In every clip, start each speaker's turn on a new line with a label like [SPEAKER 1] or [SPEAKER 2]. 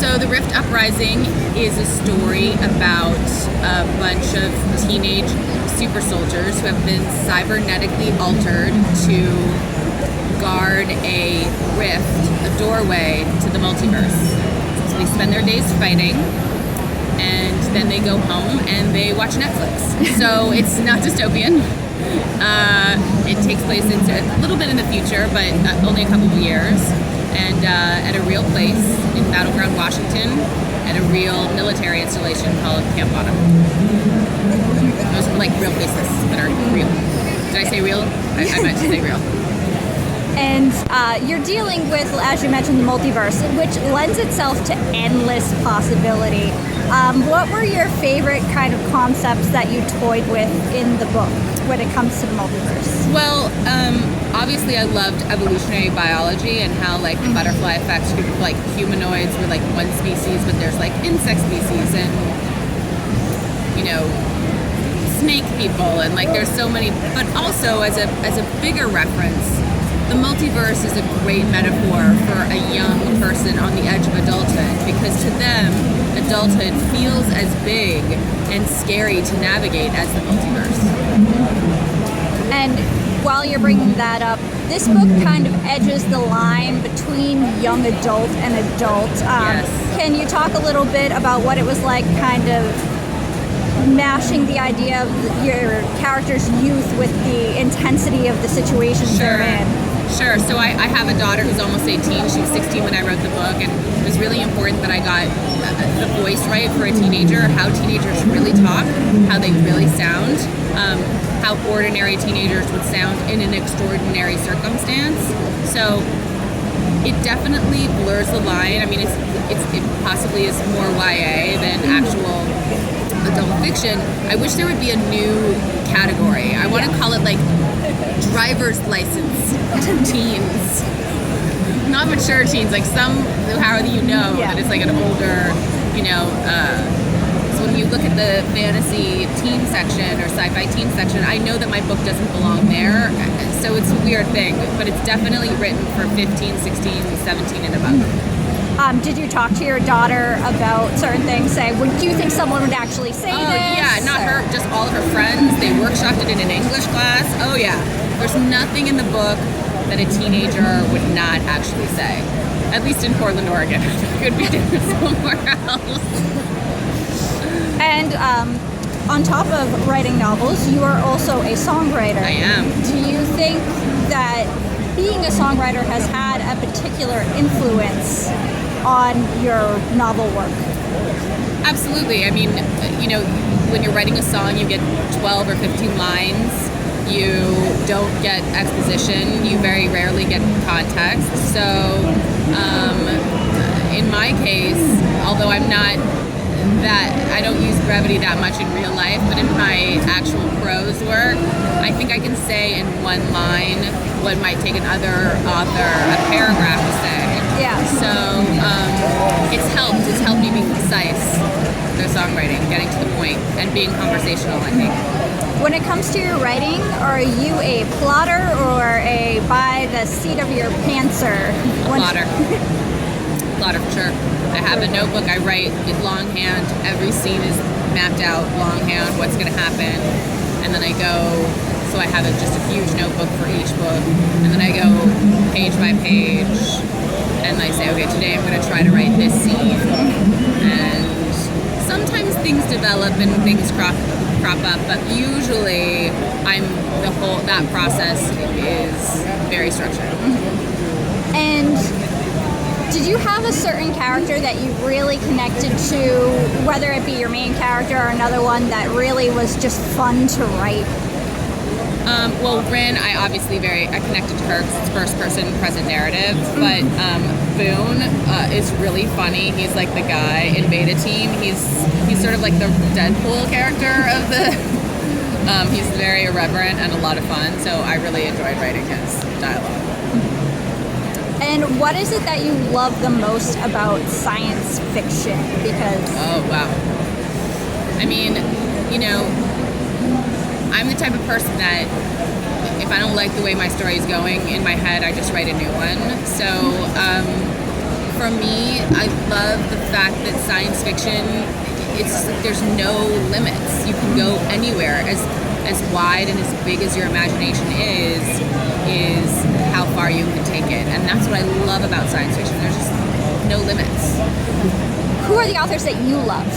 [SPEAKER 1] So the Rift Uprising is a story about a bunch of teenage super soldiers who have been cybernetically altered to guard a rift, a doorway to the multiverse. So they spend their days fighting, and then they go home and they watch Netflix. So it's not dystopian. It takes place a little bit in the future, but only a couple of years, and at a real place in Battleground, Washington, at a real military installation called Camp Bottom. Those are like real places that are real. Did I say real? I meant to say real.
[SPEAKER 2] And you're dealing with, as you mentioned, the multiverse, which lends itself to endless possibility. What were your favorite kind of concepts that you toyed with in the book when it comes to the multiverse?
[SPEAKER 1] Well, obviously I loved evolutionary biology and how like the butterfly effect, like humanoids were like one species, but there's like insect species and, you know, snake people, and like there's so many, but also as a bigger reference, the multiverse is a great metaphor for a young person on the edge of adulthood, because to them, adulthood feels as big and scary to navigate as the multiverse.
[SPEAKER 2] And while you're bringing that up, this book kind of edges the line between young adult and adult.
[SPEAKER 1] Yes.
[SPEAKER 2] Can you talk a little bit about what it was like kind of mashing the idea of your character's youth with the intensity of the situations they're in?
[SPEAKER 1] Sure. So I have a daughter who's almost 18. She was 16 when I wrote the book, and it was really important that I got the voice right for a teenager, how teenagers really talk, how they really sound, how ordinary teenagers would sound in an extraordinary circumstance. So it definitely blurs the line. I mean, it possibly is more YA than actual adult fiction. I wish there would be a new category. I want to call it like driver's license teens, not mature teens, like some, how do you know that it's like an older, you know, so when you look at the fantasy teen section or sci-fi teen section, I know that my book doesn't belong there, so it's a weird thing, but it's definitely written for 15, 16, 17 and above.
[SPEAKER 2] Did you talk to your daughter about certain things? Say, do you think someone would actually say this?
[SPEAKER 1] Yeah, not her, just all of her friends. They workshopped it in an English class. Oh yeah, there's nothing in the book that a teenager would not actually say. At least in Portland, Oregon. It could be different somewhere else.
[SPEAKER 2] And on top of writing novels, you are also a songwriter.
[SPEAKER 1] I am.
[SPEAKER 2] Do you think that being a songwriter has had a particular influence on your novel work?
[SPEAKER 1] Absolutely. I mean, you know, when you're writing a song, you get 12 or 15 lines. You don't get exposition. You very rarely get context. So, in my case, although I'm not I don't use brevity that much in real life, but in my actual prose work, I think I can say in one line what might take another author a paragraph to say.
[SPEAKER 2] Yeah.
[SPEAKER 1] So it's helped me be concise with songwriting, getting to the point, and being conversational, I think.
[SPEAKER 2] When it comes to your writing, are you a plotter or a by the seat of your pantser?
[SPEAKER 1] Plotter. Plotter for sure. I have a notebook. I write in longhand. Every scene is mapped out longhand, what's going to happen. And then I go, so I have just a huge notebook for each book. And then I go page by page. And I say, okay, today I'm going to try to write this scene. And sometimes things develop and things crop up, but usually that process is very structured.
[SPEAKER 2] And did you have a certain character that you really connected to, whether it be your main character or another one that really was just fun to write?
[SPEAKER 1] Well, Rin, I connected to her because it's first person present narrative, but Boone is really funny. He's like the guy in Beta Team. He's sort of like the Deadpool character of the, he's very irreverent and a lot of fun, so I really enjoyed writing his dialogue.
[SPEAKER 2] And what is it that you love the most about science fiction? Because...
[SPEAKER 1] Oh, wow. I mean, you know, I'm the type of person that if I don't like the way my story is going in my head, I just write a new one. So For me, I love the fact that science fiction, there's no limits. You can go anywhere. As wide and as big as your imagination is how far you can take it. And that's what I love about science fiction. There's just no limits.
[SPEAKER 2] Who are the authors that you love?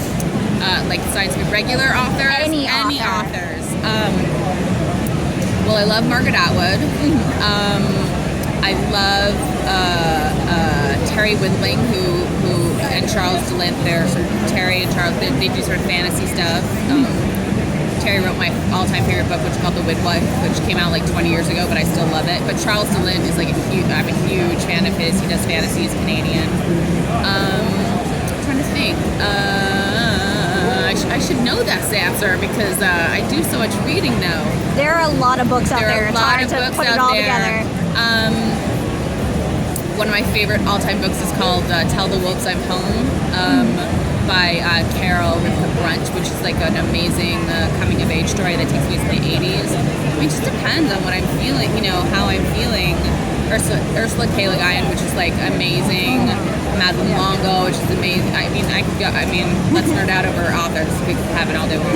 [SPEAKER 1] Like science fiction, regular authors?
[SPEAKER 2] Any
[SPEAKER 1] authors. Well, I love Margaret Atwood. I love Terry Windling, who and Charles DeLint. They're sort of Terry and Charles. They do sort of fantasy stuff. Terry wrote my all-time favorite book, which is called The Midwife, which came out like 20 years ago, but I still love it. But Charles DeLint is like I'm a huge fan of his. He does fantasy. He's Canadian. I'm trying to think. I should know that answer because I do so much reading now.
[SPEAKER 2] There are a lot of books out there. It's hard to put it all together.
[SPEAKER 1] One of my favorite all-time books is called Tell the Wolves I'm Home by Carol with the Brunch, which is like an amazing coming-of-age story that takes place in the 80s. It just depends on what I'm feeling, how I'm feeling. Ursula K. Le Guin, which is like amazing. Madeline Longo, which is amazing. Let's nerd out over authors. We can have it all day long.